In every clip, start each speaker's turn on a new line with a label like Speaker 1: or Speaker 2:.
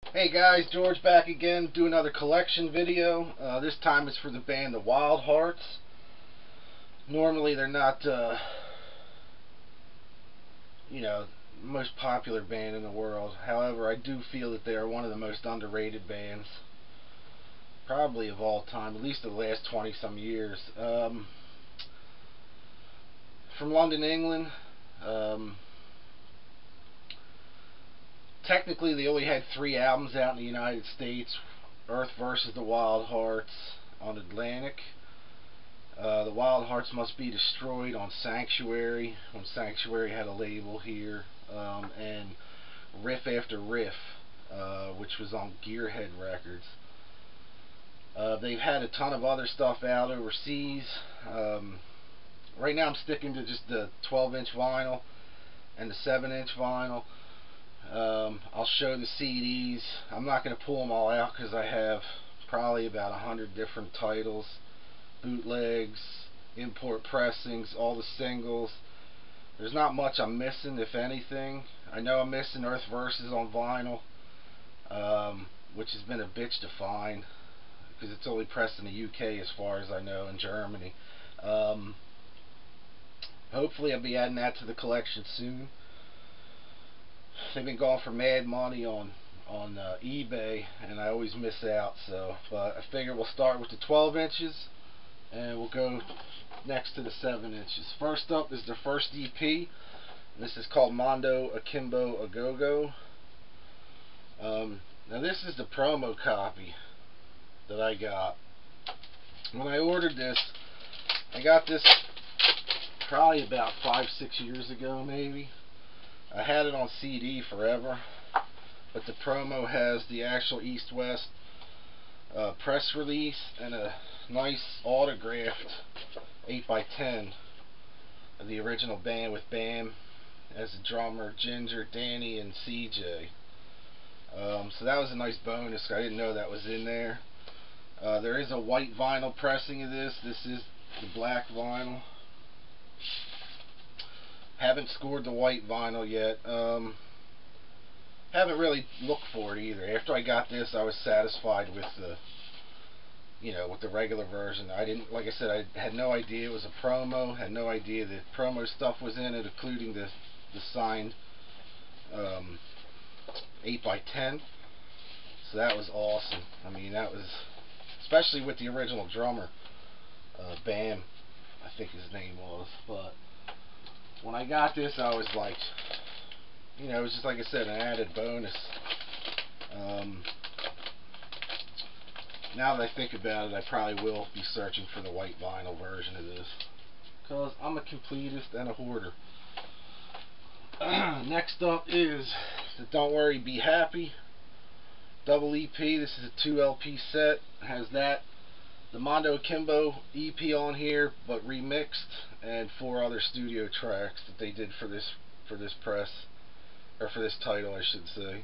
Speaker 1: Hey guys, George back again, do another collection video. This time it's for the band the WiLDHEARTS. Normally they're not, most popular band in the world. However, I do feel that they are one of the most underrated bands, probably of all time, at least the last 20 some years. From London, England. Um, Technically, they only had 3 albums out in the United States. Earth versus the WiLDHEARTS on Atlantic. The WiLDHEARTS Must Be Destroyed on Sanctuary, when Sanctuary had a label here. And Riff After Riff, which was on Gearhead Records. They've had a ton of other stuff out overseas. Right now I'm sticking to just the 12-inch vinyl and the 7-inch vinyl. I'll show the CDs. I'm not going to pull them all out because I have probably about 100 different titles, bootlegs, import pressings, all the singles. There's not much I'm missing, if anything. I know I'm missing Earth Versus on vinyl, which has been a bitch to find because it's only pressed in the UK as far as I know, in Germany. Hopefully I'll be adding that to the collection soon. They've been going for mad money on eBay, and I always miss out. But I figure we'll start with the 12 inches, and we'll go next to the 7 inches. First up is the first EP. This is called Mondo Akimbo Agogo. Now this is the promo copy that I got. When I ordered this, I got this probably about 5-6 years ago, maybe. I had it on CD forever, but the promo has the actual East-West press release and a nice autographed 8x10 of the original band with Bam as a drummer, Ginger, Danny, and CJ. So that was a nice bonus. I didn't know that was in there. There is a white vinyl pressing of this. This is the black vinyl. Haven't scored the white vinyl yet. Haven't really looked for it either. After I got this, I was satisfied with the, with the regular version. I didn't, like I said, I had no idea it was a promo. Had no idea that promo stuff was in it, including the signed 8x10. So that was awesome. I mean, that was, especially with the original drummer, Bam, I think his name was. But when I got this, I was like, it was just, like I said, an added bonus. Now that I think about it, I probably will be searching for the white vinyl version of this, because I'm a completist and a hoarder. Next up is the Don't Worry, Be Happy double EP. This is a 2 LP set. It has that, the Mondo Akimbo EP on here, but remixed, and 4 other studio tracks that they did for this press, or for this title, I should say.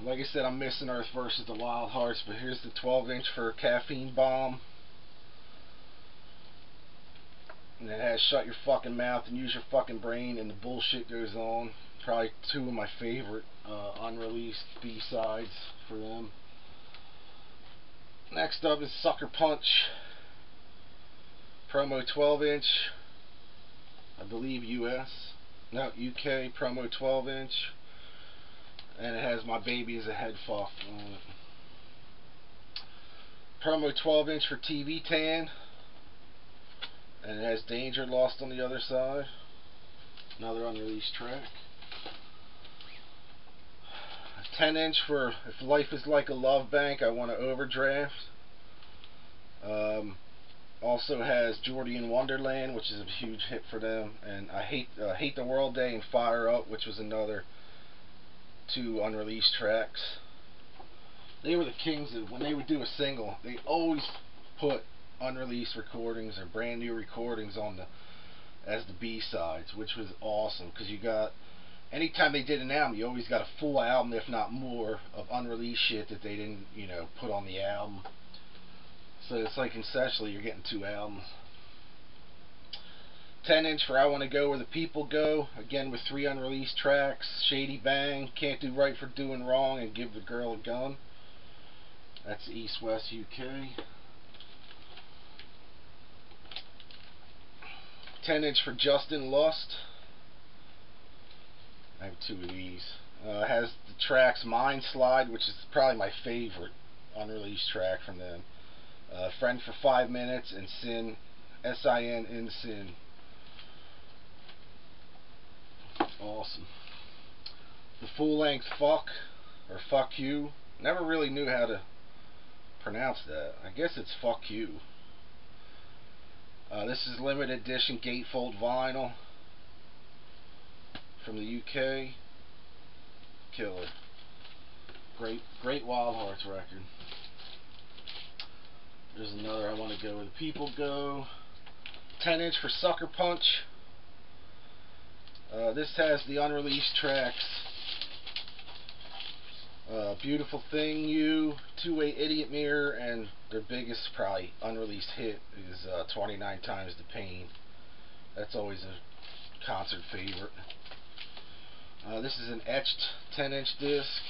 Speaker 1: Like I said, I'm missing Earth versus the WiLDHEARTS, but here's the 12-inch for Caffeine Bomb. And it has Shut Your Fucking Mouth and Use Your Fucking Brain, and the bullshit goes on. Probably 2 of my favorite unreleased B-sides for them. Next up is Sucker Punch promo 12-inch, I believe UK promo 12-inch, and it has My Baby Is a Head Fuck on it. Promo 12-inch for TV Tan, and it has Danger Lost on the other side, another unreleased track. 10-inch for If Life Is Like a Love Bank, I Want to Overdraft. Also has Jordy in Wonderland, which is a huge hit for them, and I Hate the World Day and Fire Up, which was another 2 unreleased tracks. They were the kings of, when they would do a single, they always put unreleased recordings or brand new recordings on as the B-sides, which was awesome, because you got, anytime they did an album, you always got a full album, if not more, of unreleased shit that they didn't, put on the album. So it's like, essentially, you're getting 2 albums. 10" for I Want to Go Where the People Go, again with 3 unreleased tracks. Shady Bang, Can't Do Right for Doing Wrong, and Give the Girl a Gun. That's East West UK. 10" for Justin Lust. I have 2 of these. It has the tracks Mind Slide, which is probably my favorite unreleased track from them. Friend for 5 Minutes, and Sin, S-I-N, in Sin. Awesome. The full length Fuck, or Fuck You. Never really knew how to pronounce that. I guess it's Fuck You. This is limited edition gatefold vinyl from the UK. Killer. Great WiLDHEARTS record. There's another I Want to Go Where the People Go. 10" for Sucker Punch. This has the unreleased tracks Beautiful Thing, You, Two-Way Idiot Mirror, and their biggest probably unreleased hit is 29 Times the Pain. That's always a concert favorite. This is an etched 10" disc,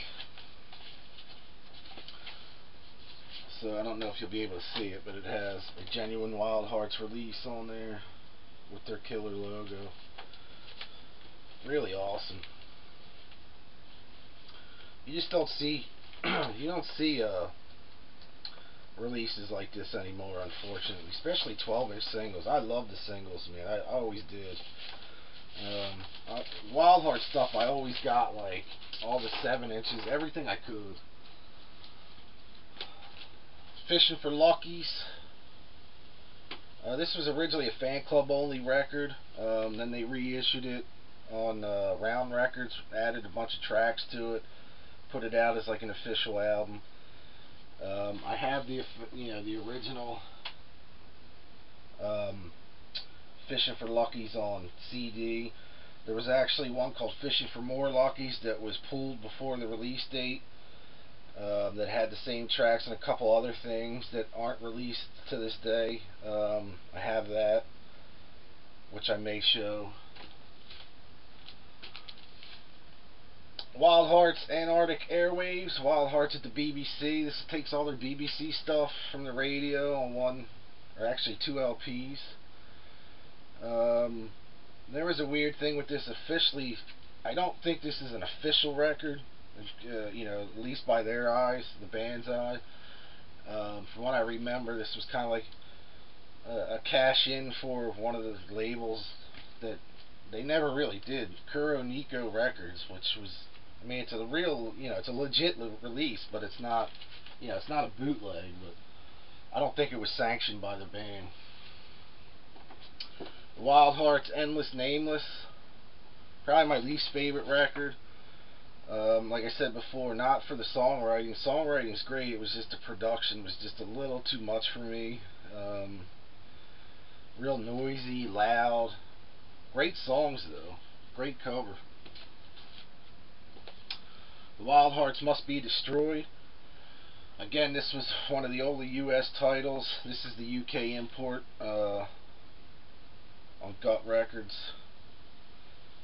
Speaker 1: so I don't know if you'll be able to see it, but it has a genuine WiLDHEARTS release on there with their killer logo. Really awesome. You just don't see releases like this anymore, unfortunately, especially 12" singles. I love the singles, man. I always did. WiLDHEARTS stuff, I always got like all the 7", everything I could. Fishing for Luckies. This was originally a fan club only record. Then they reissued it on Round Records, added a bunch of tracks to it, put it out as like an official album. I have the original Fishing for Luckies on CD. There was actually one called Fishing for More Luckies that was pulled before the release date, that had the same tracks and a couple other things that aren't released to this day. I have that, which I may show. WiLDHEARTS Antarctic Airwaves. WiLDHEARTS at the BBC. This takes all their BBC stuff from the radio on one, or actually 2 LPs. There was a weird thing with this officially. I don't think this is an official record, at least by their eyes, the band's eye. From what I remember, this was kind of like a cash-in for one of the labels that they never really did, Kuro Nico Records, which was, I mean, it's a real, it's a legit release, but it's not, it's not a bootleg, but I don't think it was sanctioned by the band. WiLDHEARTS Endless Nameless, probably my least favorite record. Like I said before, not for the songwriting. Songwriting's great, it was just the production was just a little too much for me. Real noisy, loud. Great songs though. Great cover. The WiLDHEARTS Must Be Destroyed. Again, this was one of the only US titles. This is the UK import on Gut Records.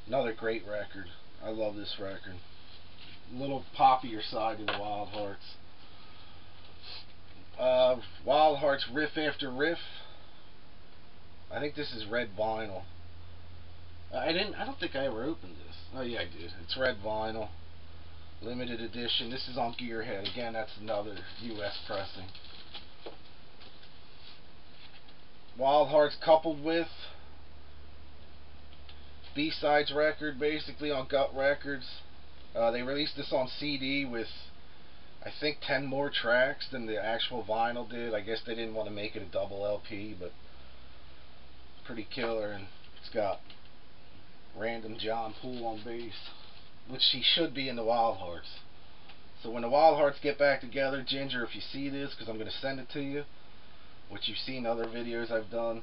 Speaker 1: Another great record. I love this record. A little poppier side of the WiLDHEARTS. WiLDHEARTS Riff After Riff. I think this is red vinyl. I don't think I ever opened this. Oh yeah, I did. It's red vinyl, limited edition. This is on Gearhead. Again, that's another US pressing. WiLDHEARTS Coupled With. B-Sides record, basically, on Gut Records. They released this on CD with, I think, 10 more tracks than the actual vinyl did. I guess they didn't want to make it a double LP, but pretty killer. And it's got random John Poole on bass, which he should be in the WiLDHEARTS. So when the WiLDHEARTS get back together, Ginger, if you see this, because I'm going to send it to you, which you've seen other videos I've done,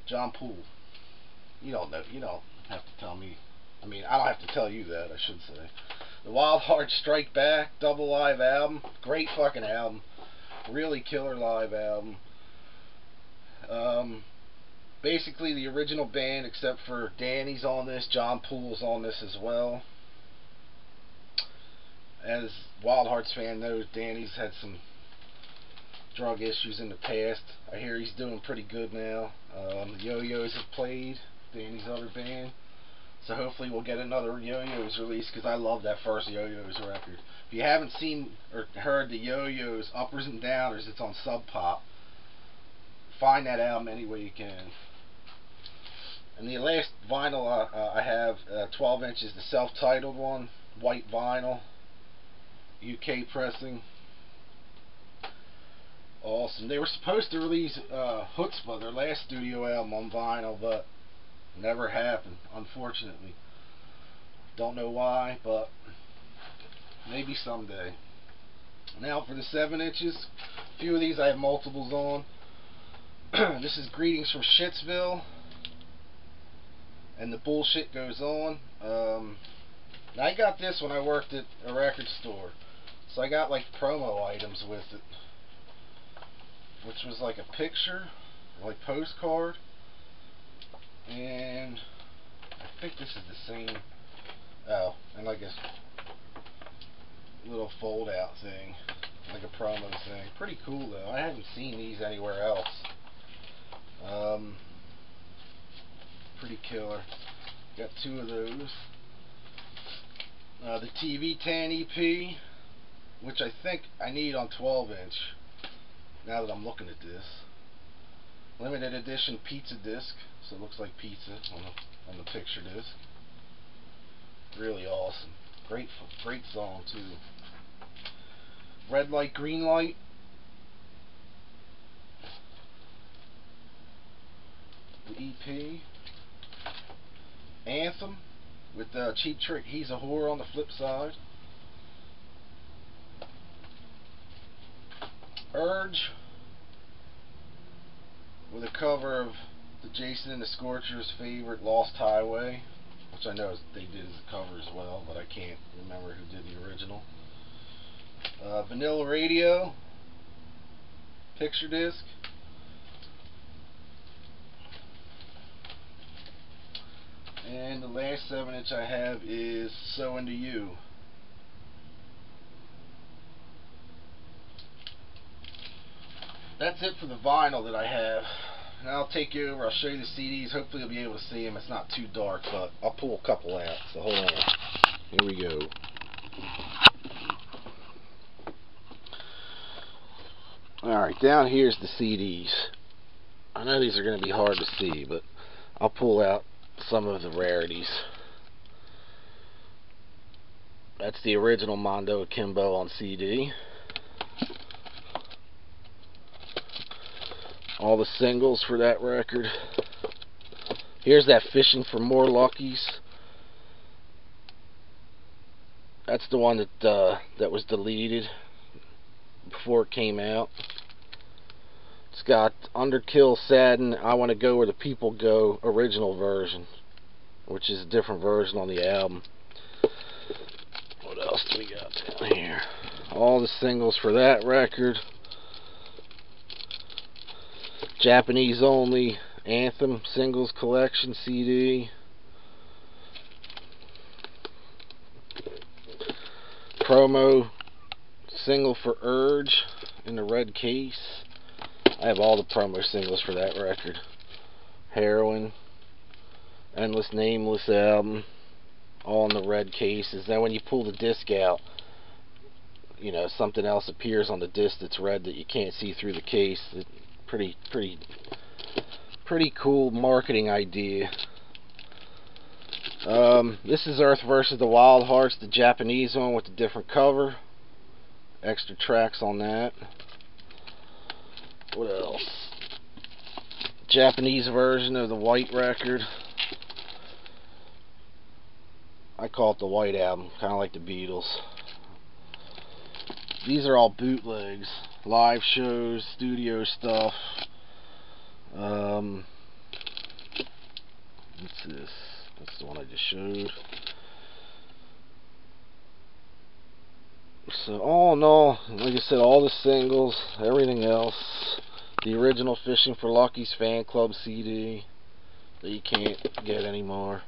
Speaker 1: John Poole. You don't know. You don't have to tell me. I mean, I don't have to tell you that, I should say. The WiLDHEARTS Strike Back double live album. Great fucking album. Really killer live album. basically the original band, except for Danny's on this, John Poole's on this as well. As Wild Hearts fan knows, Danny's had some drug issues in the past. I hear he's doing pretty good now. The Yo-Yos have played, Danny's other band. So hopefully we'll get another Yo-Yos release, because I love that first Yo-Yos record. If you haven't seen or heard the Yo-Yos Uppers and Downers, it's on Sub Pop. Find that album any way you can. And the last vinyl I have, 12 inches, the self-titled one, white vinyl, UK pressing. Awesome. They were supposed to release Chutzpah, their last studio album, on vinyl, but never happened, unfortunately. Don't know why, but maybe someday. Now for the 7 inches. A few of these I have multiples on. This is Greetings from Shitsville, and the bullshit goes on. I got this when I worked at a record store, so I got like promo items with it, which was like a picture, like postcard, and I think this is the same. Oh, and like a little fold out thing, like a promo thing. Pretty cool though. I haven't seen these anywhere else. Pretty killer. Got 2 of those. The TV Tan EP, which I think I need on 12 inch. Now that I'm looking at this, limited edition pizza disc, so it looks like pizza on the picture disc. Really awesome. Great song too. Red Light, Green Light. The EP. Anthem with Cheap Trick, He's a Whore on the flip side. Urge with a cover of the Jason and the Scorchers' favorite Lost Highway, which I know they did as a cover as well, but I can't remember who did the original. Vanilla Radio picture disc. And the last 7 inch I have is So Into You. That's it for the vinyl that I have. Now I'll take you over, I'll show you the CDs. Hopefully you'll be able to see them. It's not too dark, but I'll pull a couple out. So hold on. Here we go. Alright, down here's the CDs. I know these are going to be hard to see, but I'll pull out some of the rarities. That's the original Mondo Akimbo on CD. All the singles for that record. Here's that Fishing for More Luckies. That's the one that was deleted before it came out. It's got Underkill, Sadden, I Want to Go Where the People Go original version, which is a different version on the album. What else do we got down here? All the singles for that record. Japanese Only Anthem Singles Collection CD. Promo single for Urge in the red case. I have all the promo singles for that record. Heroin, Endless Nameless album, all in the red cases. Then when you pull the disc out, you know, something else appears on the disc that's red that you can't see through the case. Pretty cool marketing idea. This is Earth versus the Wild Hearts, the Japanese one with the different cover. Extra tracks on that. What else? Japanese version of the White record. I call it the White Album, kind of like the Beatles. These are all bootlegs, live shows, studio stuff. What's this? That's the one I just showed. So all in all, like I said, all the singles, everything else. The original Fishing for Lucky's Fan Club CD. that you can't get anymore.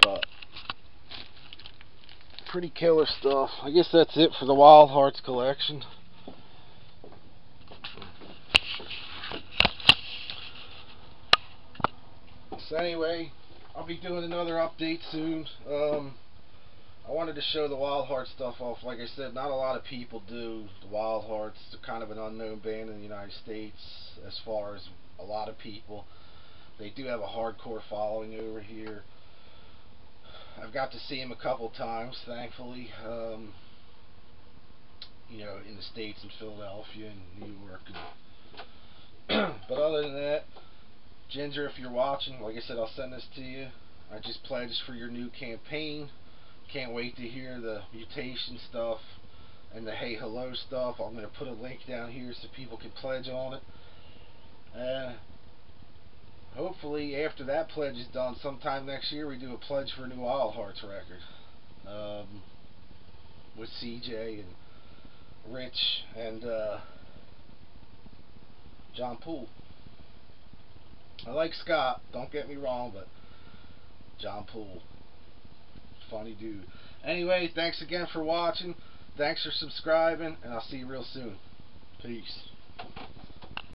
Speaker 1: But pretty killer stuff. I guess that's it for the Wild Hearts collection. So anyway, I'll be doing another update soon. I wanted to show the Wild Hearts stuff off. Like I said, not a lot of people do the Wild Hearts. They're kind of an unknown band in the United States as far as a lot of people. They do have a hardcore following over here. I've got to see them a couple times, thankfully. In the States, in Philadelphia and New York. But other than that, Ginger, if you're watching, like I said, I'll send this to you. I just pledged for your new campaign. Can't wait to hear the mutation stuff and the hey hello stuff. I'm going to put a link down here so people can pledge on it. And hopefully after that pledge is done, sometime next year, we do a pledge for a new Wild Hearts record. With CJ and Rich and John Poole. I like Scott, don't get me wrong, but John Poole, funny dude. Anyway, thanks again for watching. Thanks for subscribing, and I'll see you real soon. Peace.